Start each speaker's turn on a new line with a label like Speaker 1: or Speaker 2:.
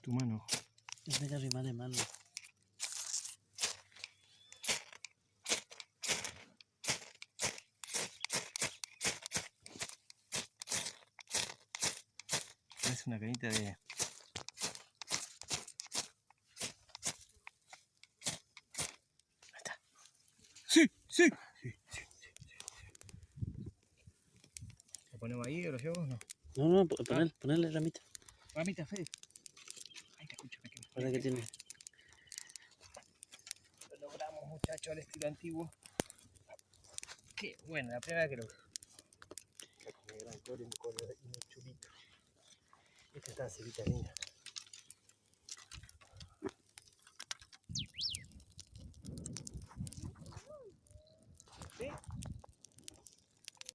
Speaker 1: tu mano.
Speaker 2: Tienes que arrimarle mano.
Speaker 1: Es una canita de... Ahí está. Sí, sí. ¿Lo ponemos ahí o lo llevamos? No.
Speaker 2: No, ponerle ramita.
Speaker 1: Ramita, Fede. Ahí te escucho, pequeño.
Speaker 2: Ahora que tiene.
Speaker 1: Lo logramos, muchachos, al estilo antiguo. Qué bueno, la primera que lo uso. Acá con el gran core y un chupito. Esta está cevita linda.